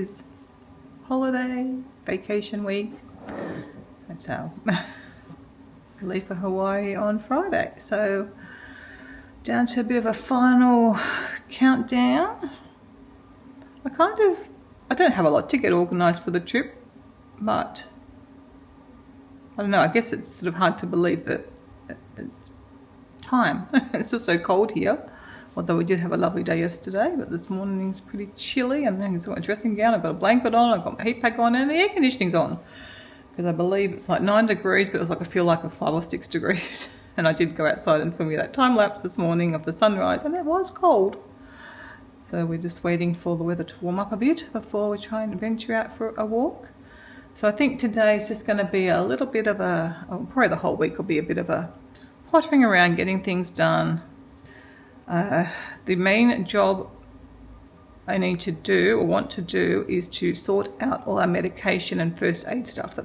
is holiday, vacation week. That's how I leave for Hawaii on Friday. So down to a bit of a final countdown. I don't have a lot to get organised for the trip, but I don't know, I guess it's sort of hard to believe that it's time. It's still so cold here, although we did have a lovely day yesterday, but this morning is pretty chilly, and then I've got a dressing gown, I've got a blanket on, I've got my heat pack on, and the air conditioning's on, because I believe it's like 9 degrees, but it was like I feel like 5 or 6 degrees. And I did go outside and film you that time lapse this morning of the sunrise, and it was cold. So we're just waiting for the weather to warm up a bit before we try and venture out for a walk. So I think today is just going to be a little bit of probably the whole week will be a bit of a pottering around, getting things done. The main job I need to do or want to do is to sort out all our medication and first aid stuff.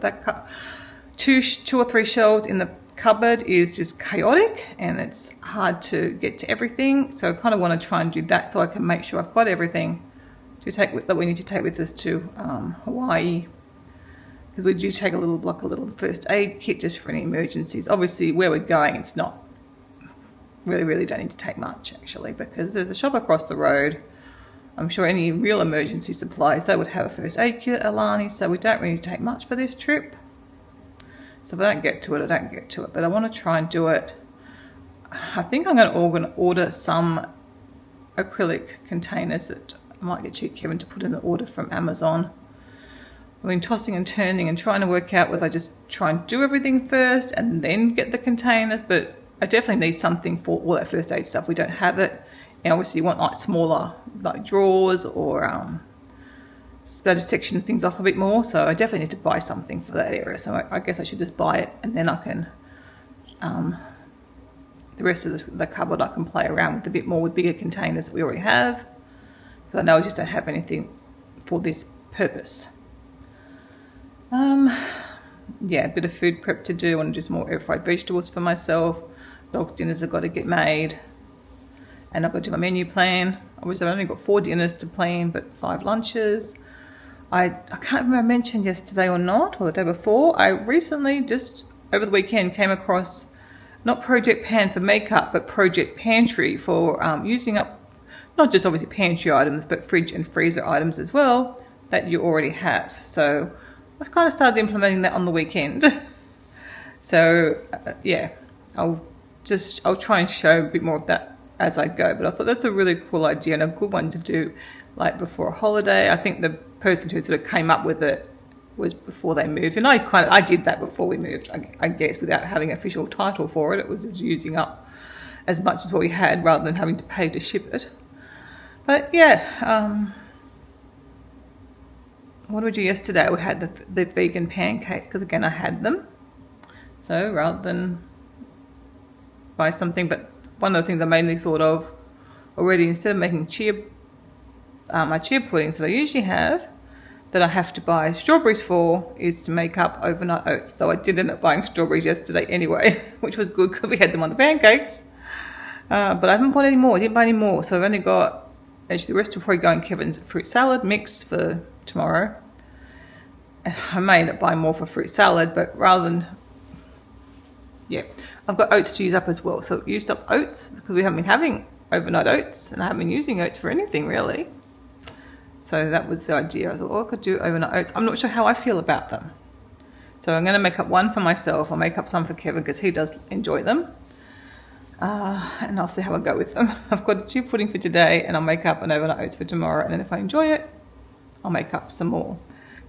Two or three shelves in the cupboard is just chaotic, and it's hard to get to everything. So I kind of want to try and do that so I can make sure I've got everything that we need to take with us to Hawaii. Because we do take a little first aid kit just for any emergencies. Obviously, where we're going, it's not really don't need to take much actually, because there's a shop across the road. I'm sure any real emergency supplies, they would have a first aid kit at Alani, so we don't really take much for this trip. So if I don't get to it, I don't get to it. But I want to try and do it. I think I'm going to order some acrylic containers that I might get Kevin to put in the order from Amazon. I've been tossing and turning and trying to work out whether I just try and do everything first and then get the containers. But I definitely need something for all that first aid stuff. We don't have it. And obviously you want like smaller like drawers or better section things off a bit more, so I definitely need to buy something for that area. So I guess I should just buy it, and then I can the rest of the cupboard I can play around with a bit more with bigger containers that we already have, because I know I just don't have anything for this purpose. A bit of food prep to do, and just more air fried vegetables for myself. Dog dinners have got to get made, and I've got to do my menu plan. Obviously I've only got 4 dinners to plan, but 5 lunches. I can't remember if I mentioned yesterday or not, or the day before, I recently, just over the weekend, came across not Project Pan for makeup, but Project Pantry for using up not just obviously pantry items, but fridge and freezer items as well that you already have. So I kind of started implementing that on the weekend. So I'll try and show a bit more of that as I go. But I thought that's a really cool idea and a good one to do like before a holiday. I think the person who sort of came up with it was before they moved, and I did that before we moved, I guess, without having an official title for it. It was just using up as much as what we had rather than having to pay to ship it. But what did we do yesterday? We had the vegan pancakes, because again I had them. So rather than buy something, but one of the things I mainly thought of already, instead of making my chia puddings that I usually have, that I have to buy strawberries for, is to make up overnight oats. Though I did end up buying strawberries yesterday anyway, which was good because we had them on the pancakes. But I haven't bought any more. I didn't buy any more. So I've only got, actually the rest will probably go in Kevin's fruit salad mix for tomorrow. I may end up buying more for fruit salad, but rather than, I've got oats to use up as well. So I used up oats because we haven't been having overnight oats, and I haven't been using oats for anything really. So that was the idea. I thought, I could do overnight oats. I'm not sure how I feel about them. So I'm going to make up one for myself. I'll make up some for Kevin because he does enjoy them. And I'll see how I go with them. I've got a chia pudding for today, and I'll make up an overnight oats for tomorrow. And then if I enjoy it, I'll make up some more.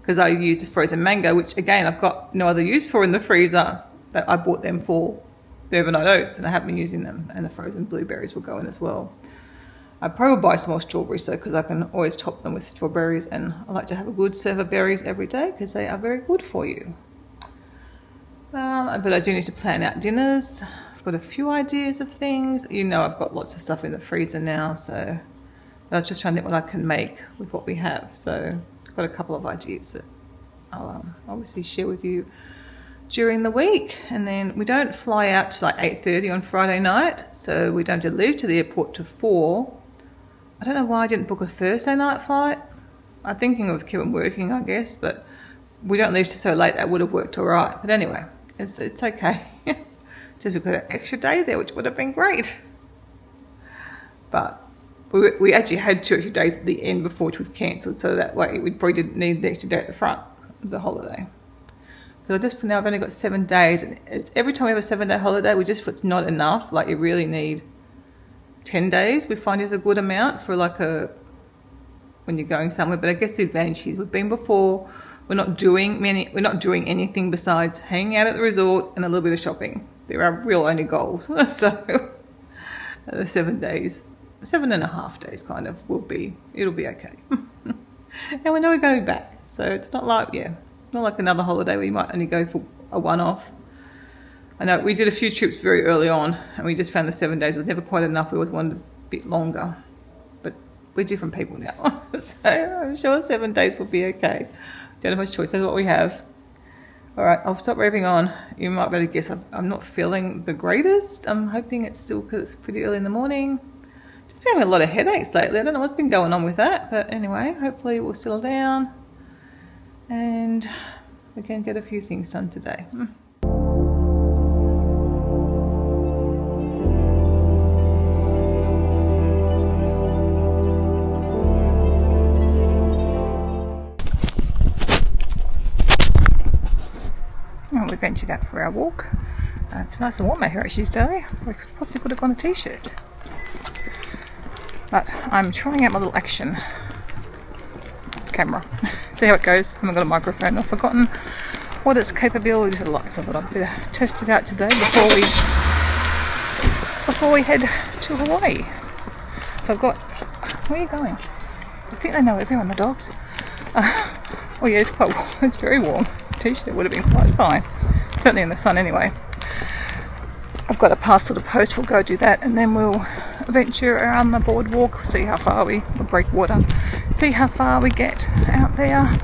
Because I use a frozen mango, which again, I've got no other use for in the freezer. That I bought them for the overnight oats, and I haven't been using them. And the frozen blueberries will go in as well. I probably will buy some more strawberries though, because I can always top them with strawberries, and I like to have a good serve of berries every day because they are very good for you. But I do need to plan out dinners. I've got a few ideas of things. I've got lots of stuff in the freezer now, so I was just trying to think what I can make with what we have. So I've got a couple of ideas that I'll obviously share with you during the week. And then we don't fly out to like 8:30 on Friday night, so we don't have to leave to the airport till 4. I don't know why I didn't book a Thursday night flight. I'm thinking it was keep them working, I guess, but we don't leave till so late. That would have worked all right. But anyway, it's okay. Just we got an extra day there, which would have been great. But we actually had 2 extra days at the end before, which we've cancelled, so that way we probably didn't need the extra day at the front of the holiday. Because just for now, I've only got 7 days, and every time we have a 7-day holiday, it's not enough. Like, you really need 10 days. We find is a good amount for when you're going somewhere. But I guess the advantage is we've been before. We're not doing anything besides hanging out at the resort and a little bit of shopping. They're our real only goals. So the 7 days. 7.5 days kind of it'll be okay. And we know we're going back, so it's not like another holiday where you might only go for a one-off. I know we did a few trips very early on, and we just found the 7 days was never quite enough. We always wanted a bit longer, but we're different people now. So I'm sure 7 days will be okay. Don't have much choice. That's what we have. All right, I'll stop raving on. You might better guess I'm not feeling the greatest. I'm hoping it's still because it's pretty early in the morning. Just been having a lot of headaches lately. I don't know what's been going on with that, but anyway, hopefully it will settle down and we can get a few things done today. We ventured out for our walk. It's nice and warm out here actually today. We possibly could have gone a t-shirt. But I'm trying out my little action camera. See how it goes. I haven't got a microphone. I've forgotten what its capabilities are like, so I thought I'd better test it out today before we head to Hawaii. So I've got... Where are you going? I think they know everyone, the dogs. Oh yeah, it's quite warm. It's very warm. T-shirt would have been quite fine. Certainly in the sun anyway. I've got a parcel to post. We'll go do that, and then we'll venture around the boardwalk, see how far we'll break water, see how far we get out there.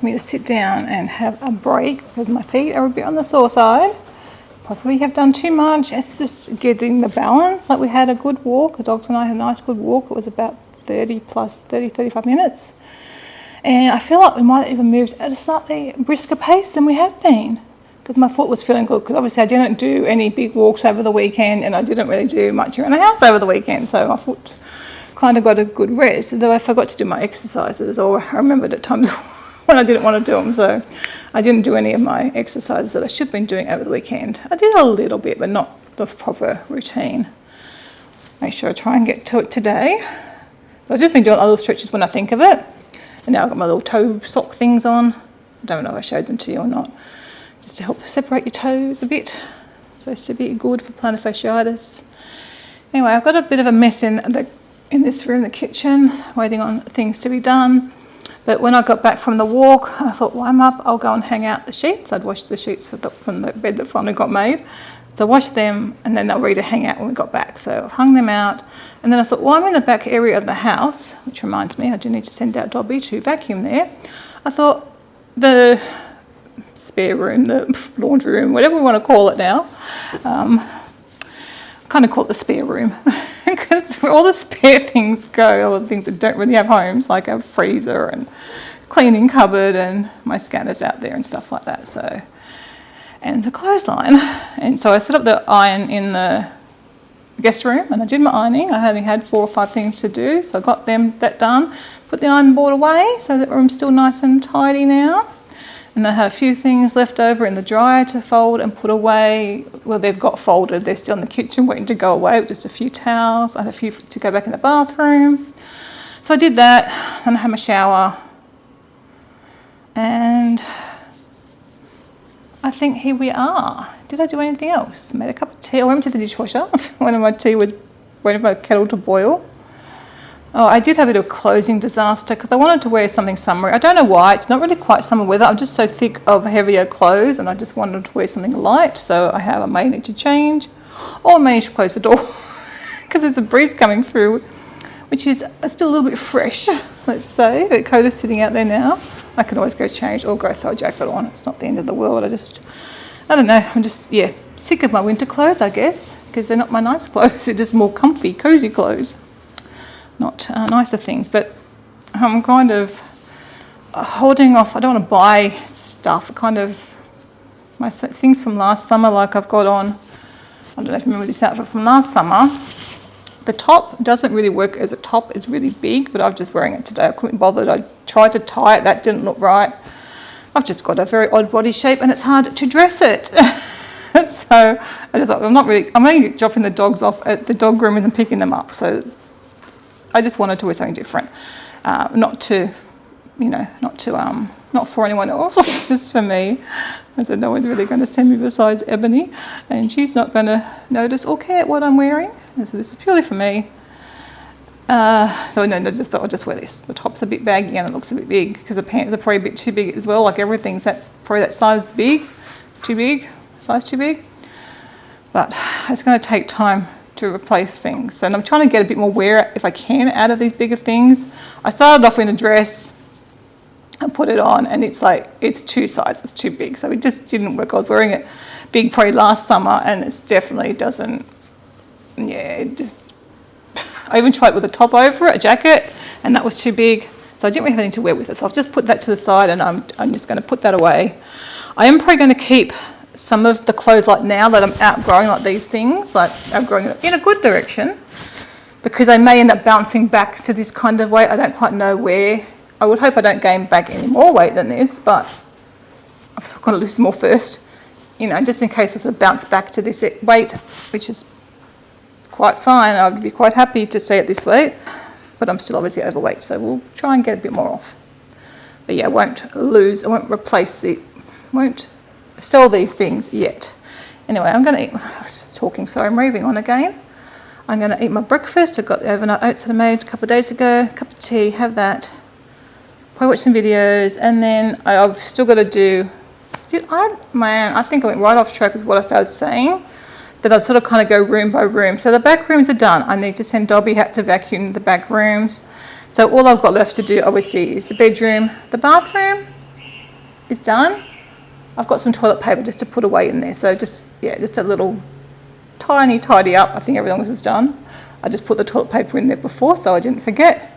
Me to sit down and have a break because my feet are a bit on the sore side. Possibly have done too much. It's just getting the balance. Like, we had a good walk. The dogs and I had a nice good walk. It was about 35 minutes. And I feel like we might have even moved at a slightly brisker pace than we have been, because my foot was feeling good, because obviously I didn't do any big walks over the weekend and I didn't really do much around the house over the weekend, so my foot kind of got a good rest, though I forgot to do my exercises, or I remembered at times when I didn't want to do them, so I didn't do any of my exercises that I should have been doing over the weekend. I did a little bit, but not the proper routine. Make sure I try and get to it today. I've just been doing little stretches when I think of it, and now I've got my little toe sock things on. I don't know if I showed them to you or not. just to help separate your toes a bit. It's supposed to be good for plantar fasciitis. Anyway, I've got a bit of a mess in this room, the kitchen, waiting on things to be done. But when I got back from the walk, I thought, well, I'm up, I'll go and hang out the sheets. I'd washed the sheets from the bed that finally got made. So I washed them, and then they were ready to hang out when we got back. So I've hung them out. And then I thought, well, I'm in the back area of the house, which reminds me, I do need to send out Dobby to vacuum there. I thought the spare room, the laundry room, whatever we want to call it now, kind of call it the spare room because where all the spare things go, all the things that don't really have homes, like a freezer and cleaning cupboard and my scanners out there and stuff like that. So, and the clothesline. And so I set up the iron in the guest room and I did my ironing. I only had 4 or 5 things to do, so I got that done, put the iron board away so that room's still nice and tidy now. And I had a few things left over in the dryer to fold and put away. Well, they've got folded. They're still in the kitchen waiting to go away with just a few towels. I had a few to go back in the bathroom. So I did that, and I had my shower. And I think here we are. Did I do anything else? Made a cup of tea. I went to the dishwasher when my tea was waiting for my kettle to boil. Oh, I did have a bit of a closing disaster because I wanted to wear something summery. I don't know why. It's not really quite summer weather. I'm just so thick of heavier clothes and I just wanted to wear something light. So I may need to change or I may need to close the door because there's a breeze coming through, which is still a little bit fresh, let's say. But coat is sitting out there now. I can always go change or go throw a jacket on. It's not the end of the world. I don't know. I'm just, sick of my winter clothes, I guess, because they're not my nice clothes. They're just more comfy, cosy clothes. Not nicer things, but I'm kind of holding off. I don't want to buy stuff. My things from last summer, like I've got on, I don't know if you remember this outfit from last summer. The top doesn't really work as a top. It's really big, but I'm just wearing it today. I couldn't bother. I tried to tie it. That didn't look right. I've just got a very odd body shape and it's hard to dress it. So I just thought, I'm only dropping the dogs off at the dog groomers and picking them up. So I just wanted to wear something different, not for anyone else, just for me. I said no one's really going to send me besides Ebony, and she's not going to notice or care what I'm wearing. I said this is purely for me. I just thought I'll just wear this. The top's a bit baggy and it looks a bit big because the pants are probably a bit too big as well. Like everything's probably that size too big. But it's going to take time to replace things. And I'm trying to get a bit more wear, if I can, out of these bigger things. I started off in a dress and put it on and it's 2 sizes too big. So it just didn't work. I was wearing it big probably last summer and it definitely doesn't, I even tried it with a top over it, a jacket, and that was too big. So I didn't really have anything to wear with it. So I've just put that to the side and I'm just going to put that away. I am probably going to keep some of the clothes like now that I'm outgrowing, like these things, like outgrowing in a good direction, because I may end up bouncing back to this kind of weight. I don't quite know where. I would hope I don't gain back any more weight than this, but I've got to lose some more first, just in case I sort of bounce back to this weight, which is quite fine. I would be quite happy to stay at this weight, but I'm still obviously overweight, so we'll try and get a bit more off. But I won't sell these things yet. Anyway, I'm going to eat, I'm just talking, sorry, I'm raving on again. I'm going to eat my breakfast. I've got the overnight oats that I made a couple of days ago, cup of tea, have that, probably watch some videos, and then I've still got to I think I went right off track with what I started saying, that I sort of kind of go room by room. So the back rooms are done. I need to send Dobby out to vacuum the back rooms. So all I've got left to do, obviously, is the bedroom. The bathroom is done. I've got some toilet paper just to put away in there. So just a little tiny tidy up. I think everything else is done. I just put the toilet paper in there before so I didn't forget.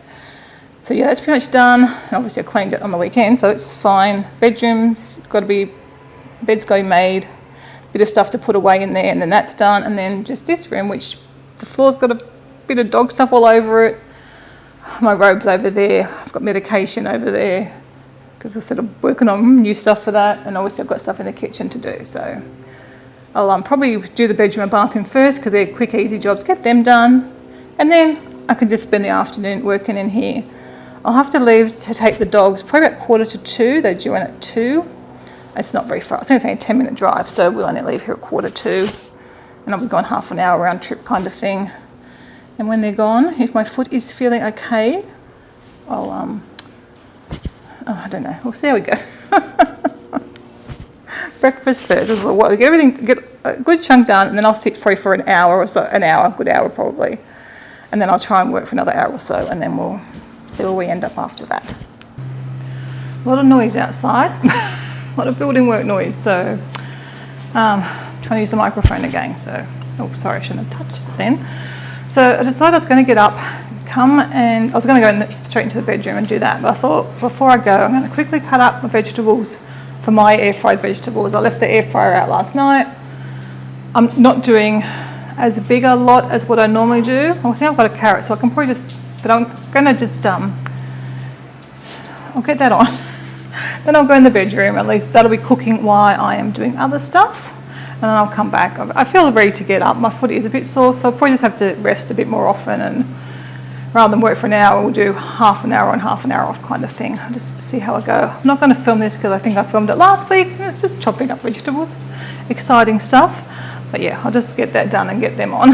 So that's pretty much done. And obviously I cleaned it on the weekend, so it's fine. Bed's got to be made. Bit of stuff to put away in there, and then that's done. And then just this room, which the floor's got a bit of dog stuff all over it. My robe's over there. I've got medication over there because I'm sort of working on new stuff for that, and obviously I've got stuff in the kitchen to do. So I'll probably do the bedroom and bathroom first because they're quick, easy jobs. Get them done, and then I can just spend the afternoon working in here. I'll have to leave to take the dogs probably about 1:45. They're due in at 2. It's not very far. I think it's only a 10-minute drive, so we'll only leave here at 1:45, and I'll be gone half an hour round trip kind of thing. And when they're gone, if my foot is feeling okay, I'll I don't know. We'll see how we go. Breakfast first. We'll get a good chunk done, and then I'll sit probably for an hour or so. A good hour probably, and then I'll try and work for another hour or so, and then we'll see where we end up after that. A lot of noise outside. A lot of building work noise. So trying to use the microphone again. So sorry, I shouldn't have touched it then. So I decided I was going to get up, and I was going to go straight into the bedroom and do that. But I thought before I go, I'm going to quickly cut up my vegetables for my air fried vegetables. I left the air fryer out last night. I'm not doing as big a lot as what I normally do. I think I've got a carrot, so I can probably but I'm going to just, I'll get that on. Then I'll go in the bedroom, at least that'll be cooking while I am doing other stuff. And then I'll come back. I feel ready to get up. My foot is a bit sore, so I'll probably just have to rest a bit more often, and rather than work for an hour, we'll do half an hour on, half an hour off kind of thing. I'll just see how I go. I'm not going to film this because I think I filmed it last week, and it's just chopping up vegetables. Exciting stuff. But yeah, I'll just get that done and get them on.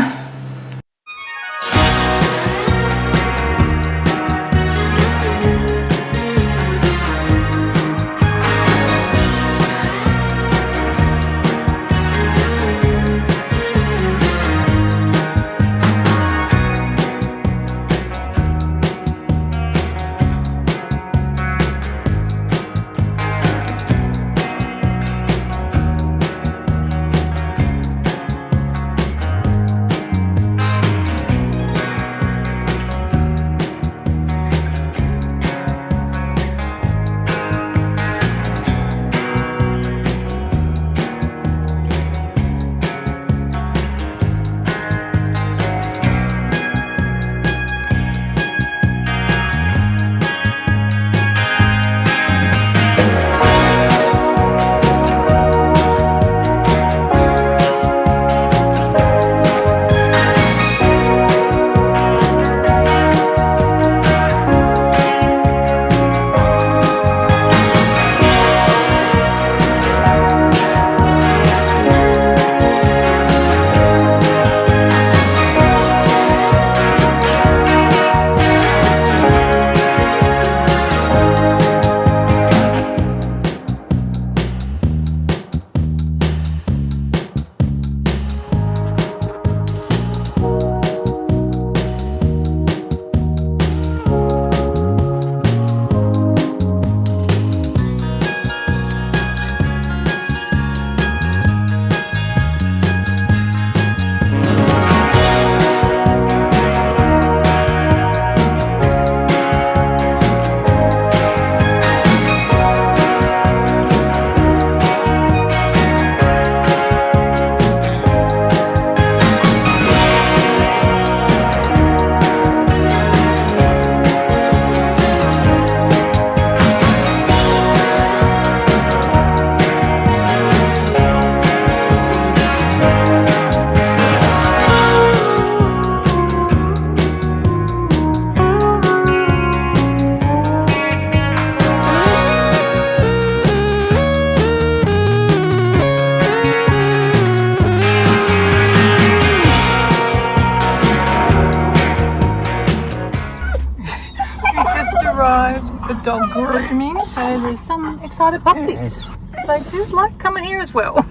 The dog grooming, so there's some excited puppies. They do like coming here as well.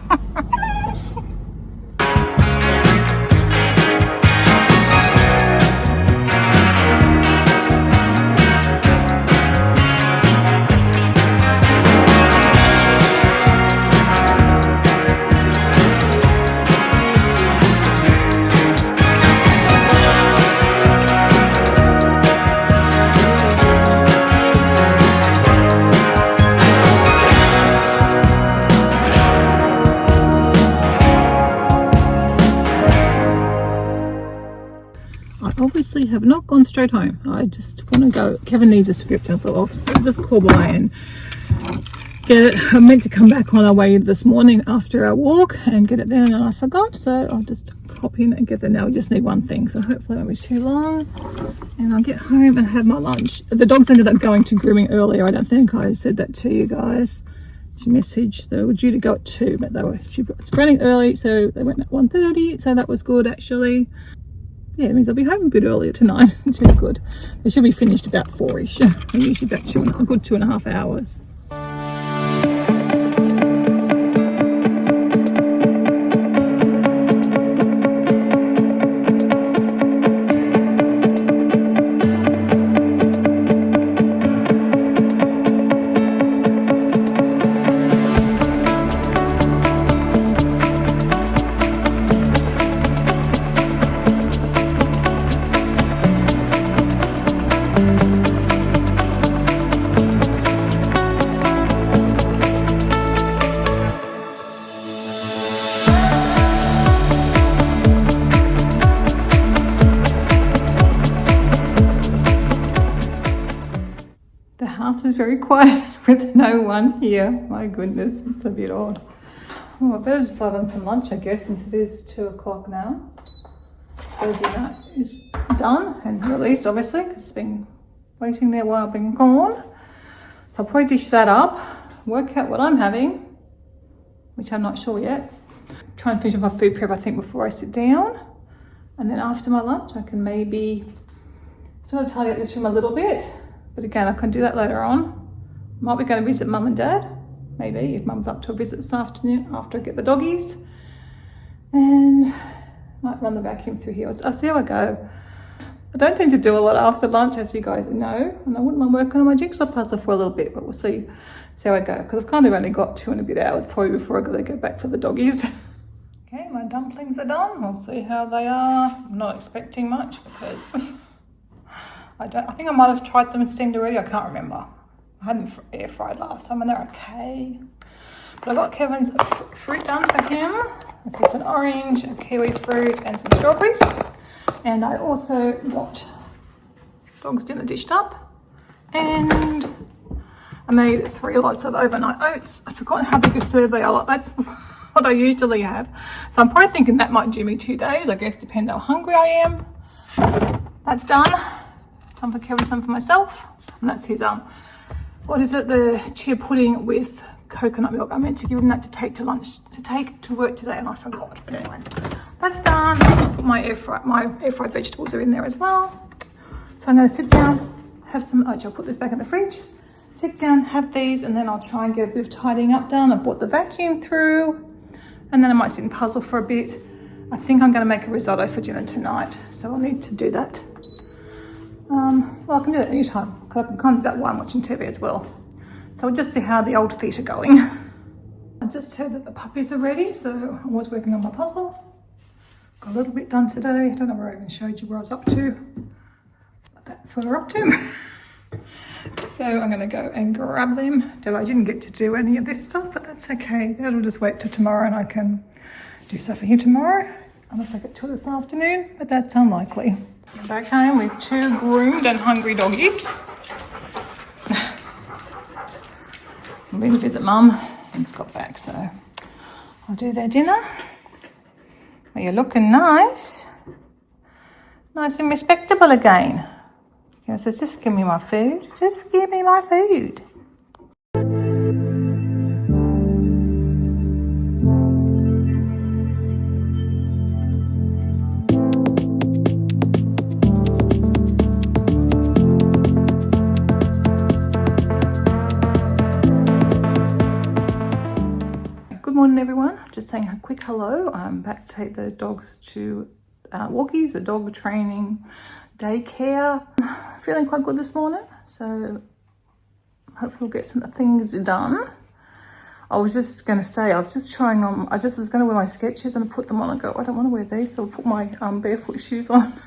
Obviously have not gone straight home. I just want to go. Kevin needs a script. I thought I'll just call by and get it. I meant to come back on our way this morning after our walk and get it there, and I forgot, so I'll just hop in and get there now. We just need one thing, so hopefully it won't be too long, and I'll get home and have my lunch. The dogs ended up going to grooming earlier. I don't think I said that to you guys, She messaged they were due to go at 2, but it's running early, so they went at 1:30, so that was good actually. Yeah, it means I'll be home a bit earlier tonight, which is good. They should be finished about 4ish. They're usually about a good 2.5 hours. The house is very quiet with no one here. My goodness, it's a bit odd. Oh, I better just start on some lunch, I guess, since it is 2 o'clock now. The dinner is done and released, obviously, because it's been waiting there while I've been gone. So I'll probably dish that up, work out what I'm having, which I'm not sure yet. Try and finish my food prep, I think, before I sit down. And then after my lunch, I can maybe sort of tidy up this room a little bit. But again, I can do that later on. Might be going to visit mum and dad. Maybe, if mum's up to a visit this afternoon after I get the doggies. And might run the vacuum through here. I'll see how I go. I don't tend to do a lot after lunch, as you guys know. And I wouldn't mind working on my jigsaw puzzle for a little bit, but we'll see how I go. Because I've kind of only got 2 and a bit hours probably before I've got to go back for the doggies. Okay, my dumplings are done. We'll see how they are. I'm not expecting much because I think I might have tried them steamed already. I can't remember. I had them air fried last time and they're okay. But I got Kevin's fruit done for him. This is an orange, a kiwi fruit, and some strawberries. And I also got dog's dinner dished up. And I made 3 lots of overnight oats. I've forgotten how big a serve they are. That's what I usually have. So I'm probably thinking that might do me 2 days. I guess depending how hungry I am. That's done. Some for Kevin, some for myself. And that's his, what is it? The chia pudding with coconut milk. I meant to give him that to take to lunch, to take to work today, and I forgot. But anyway, that's done. Put my air fried vegetables are in there as well. So I'm going to sit down, have some, I'll put this back in the fridge. Sit down, have these, and then I'll try and get a bit of tidying up done. I brought the vacuum through, and then I might sit and puzzle for a bit. I think I'm going to make a risotto for dinner tonight, so I'll need to do that. Well, I can do that anytime, because I can kind of do that while I'm watching TV as well. So we'll just see how the old feet are going. I just heard that the puppies are ready, so I was working on my puzzle. Got a little bit done today. I don't know where I even showed you where I was up to, but that's what we're up to. So I'm going to go and grab them. Though I didn't get to do any of this stuff, but that's okay. That'll just wait till tomorrow and I can do stuff for here tomorrow. Unless I get to it this afternoon, but that's unlikely. I'm back home with 2 groomed and hungry doggies. I'm going to visit Mum and Scott back, so I'll do their dinner. Well, you're looking nice. Nice and respectable again. He says, just give me my food. Just give me my food. Good morning, everyone. Just saying a quick hello. I'm about to take the dogs to walkies, the dog training daycare. Feeling quite good this morning, so hopefully we'll get some things done. I was just going to say, I was just trying on, I was going to wear my Skechers and I put them on and go, I don't want to wear these, so I'll put my barefoot shoes on.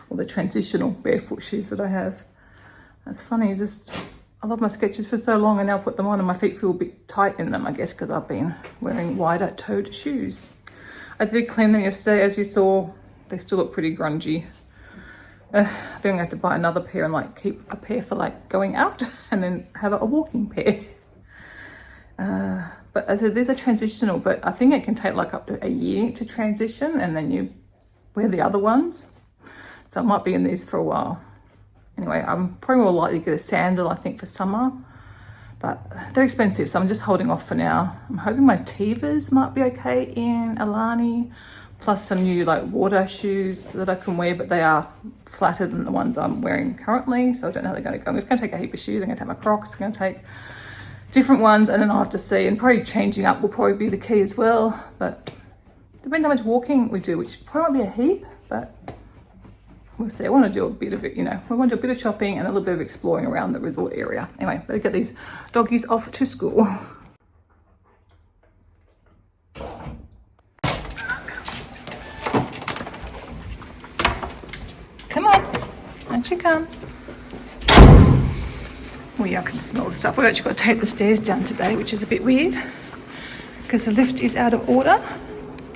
Or the transitional barefoot shoes that I have. That's funny, I love my Skechers for so long and now I put them on and my feet feel a bit tight in them, I guess, because I've been wearing wider toed shoes. I did clean them yesterday, as you saw. They still look pretty grungy. I think I'm going to have to buy another pair and keep a pair for going out and then have a walking pair. But as I said, these are transitional, but I think it can take up to a year to transition and then you wear the other ones. So I might be in these for a while. Anyway, I'm probably more likely to get a sandal, I think, for summer. but they're expensive, so I'm just holding off for now. I'm hoping my Tevas might be okay in Alani, plus some new like water shoes that I can wear, but they are flatter than the ones I'm wearing currently, so I don't know how they're going to go. I'm just going to take a heap of shoes. I'm going to take my Crocs, I'm going to take different ones, and then I'll have to see, and probably changing up will probably be the key as well, but depends how much walking we do, which probably won't be a heap, but we'll see. I want to do a bit of it, you know, we want to do a bit of shopping and a little bit of exploring around the resort area. Anyway, better get these doggies off to school. Come on, won't you come? Oh yeah, I can smell the stuff. We've actually got to take the stairs down today, which is a bit weird because the lift is out of order,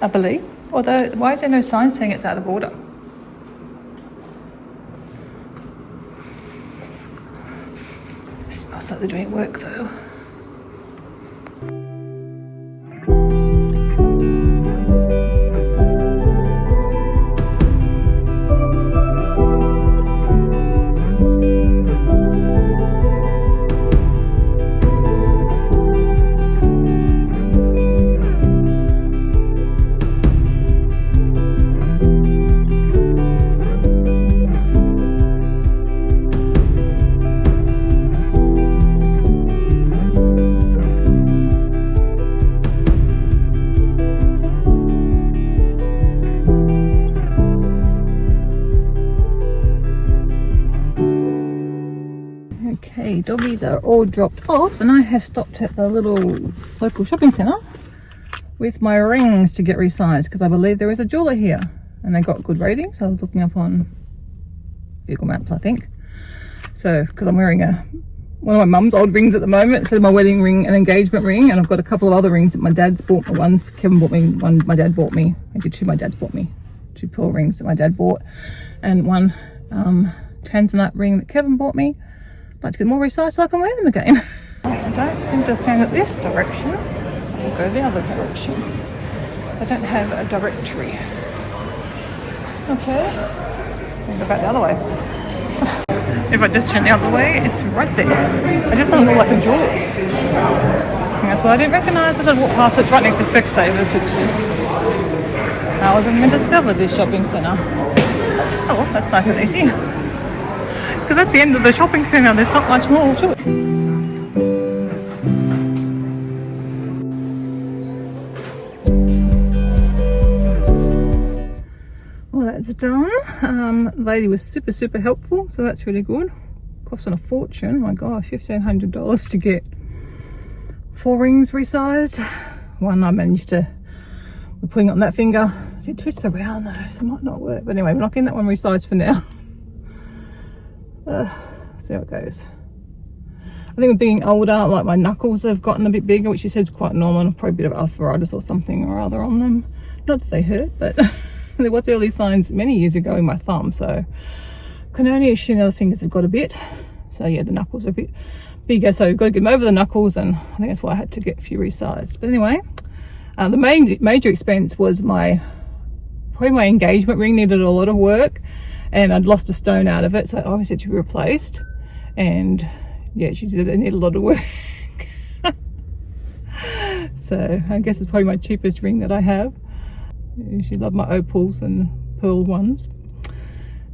I believe. Although, why is there no sign saying it's out of order? It smells like they're doing work though. Okay, doggies are all dropped off, and I have stopped at the little local shopping centre with my rings to get resized because I believe there is a jeweler here and they got good ratings. I was looking up on Google Maps, I think. So, because I'm wearing one of my mum's old rings at the moment instead of my wedding ring and engagement ring, and I've got a couple of other rings that my dad's bought. One Kevin bought me, one my dad bought me. Actually, two my dad's bought me. Two pearl rings that my dad bought, and one tanzanite ring that Kevin bought me. I'd like to get more resized so I can wear them again. I don't seem to have found it this direction. I'll go the other direction. I don't have a directory. Okay, I'll go back the other way. If I just turn the other way, it's right there. I just thought it looked like a Jaws. And that's why I didn't recognise it. I walked past it right next to Specsavers, which is how I've even discovered this shopping centre. Oh, well, that's nice and easy. Because that's the end of the shopping centre, there's not much more to it. Well, that's done. The lady was super helpful, so that's really good. Costing a fortune, my gosh, $1,500 to get 4 rings resized. One I managed to, we're putting on that finger. It twists around though, so it might not work. But anyway, we're not getting that one resized for now. See how it goes. I think with being older, like my knuckles have gotten a bit bigger, which she says is quite normal. Probably a bit of arthritis or something or other on them. Not that they hurt, but there was early signs many years ago in my thumb, so can only assume the other fingers have got a bit. So yeah, the knuckles are a bit bigger, so we've got to get them over the knuckles, and I think that's why I had to get a few resized. But anyway, the major expense was probably my engagement ring needed a lot of work, and I'd lost a stone out of it, so obviously it had to be replaced. And yeah, she said they need a lot of work. So I guess it's probably my cheapest ring that I have. She loved my opals and pearl ones.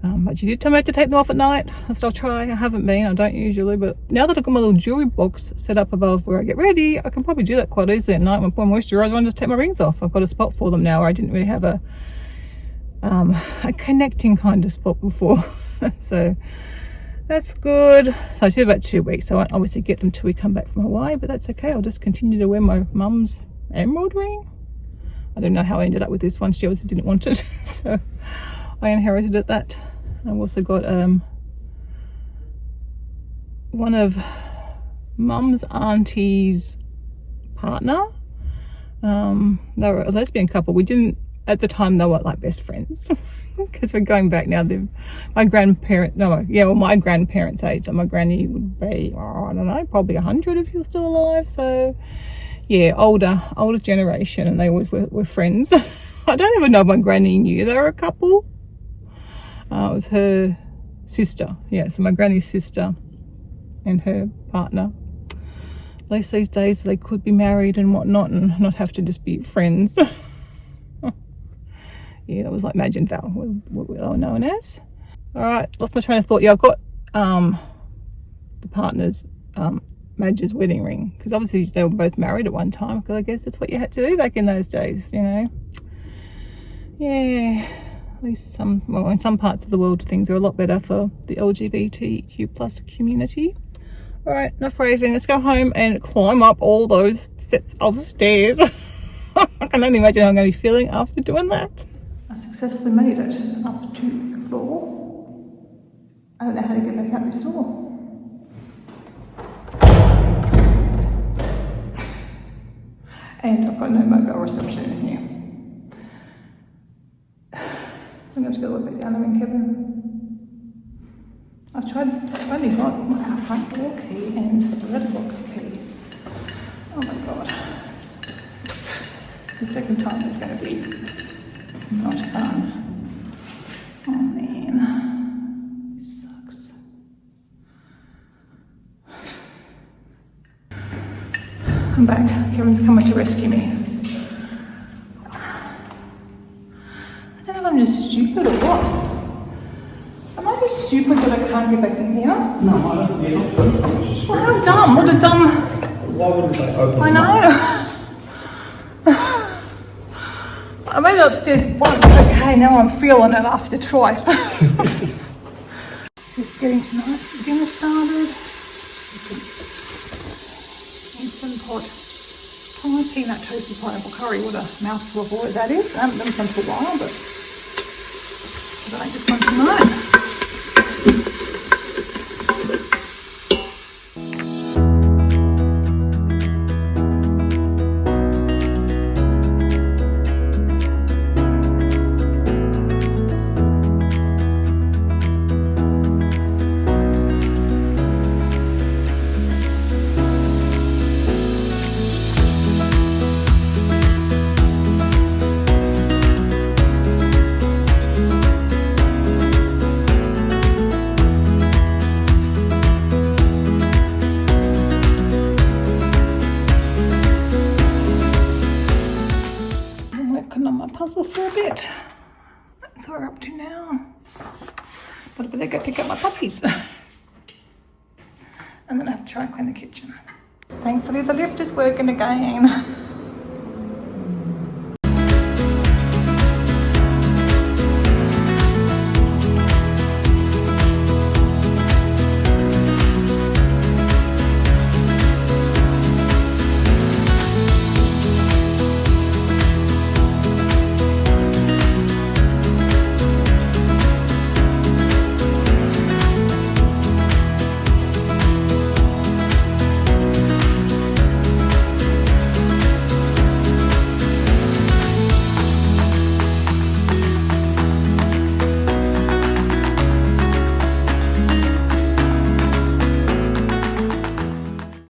But she did tell me I had to take them off at night. I said I'll try. I haven't been, I don't usually, but now that I've got my little jewelry box set up above where I get ready, I can probably do that quite easily at night when I put moisturiser on and just take my rings off. I've got a spot for them now where I didn't really have a connecting kind of spot before. So that's good. So I said about 2 weeks. I won't obviously get them till we come back from Hawaii, but that's okay. I'll just continue to wear my mum's emerald ring. I don't know how I ended up with this one. She obviously didn't want it, so I inherited it. That I've also got one of mum's auntie's partner. They were a lesbian couple. We didn't, at the time they were like best friends, because we're going back now. My grandparents' age. My granny would be, I don't know, probably 100 if he was still alive. So yeah, older generation, and they always were friends. I don't even know if my granny knew they were a couple. It was her sister, yeah, so my granny's sister and her partner. At least these days they could be married and whatnot and not have to just be friends. Yeah, that was like Madge and Val, what they were known as. All right, lost my train of thought. Yeah, I've got the partner's, Madge's wedding ring, because obviously they were both married at one time, because I guess that's what you had to do back in those days, you know. Yeah, at least in some parts of the world things are a lot better for the LGBTQ plus community. All right, enough raving. Let's go home and climb up all those sets of stairs. I can only imagine how I'm going to be feeling after doing that. I successfully made it up to the floor. I don't know how to get back out this door. And I've got no mobile reception in here. So I'm going to go a little bit down there in Kevin. I've only got my front door key and the letterbox key. Oh my god. The second time is going to be not fun. Oh man. This sucks. I'm back. Kevin's coming to rescue me. I don't know if I'm just stupid or what. Am I just stupid that I can't get back in here? No, I don't need it. Well, how dumb? What a dumb... Why wouldn't they open I know. I made it upstairs once. Okay, now I'm feeling it after twice. Just getting tonight's dinner started. Instant pot pie, peanut toasted pineapple curry. What a mouthful of what that is. I haven't done this one for a while, but I like this one tonight. For a bit. That's what we're up to now. But I better go pick up my puppies. I'm gonna have to try and clean the kitchen. Thankfully the lift is working again.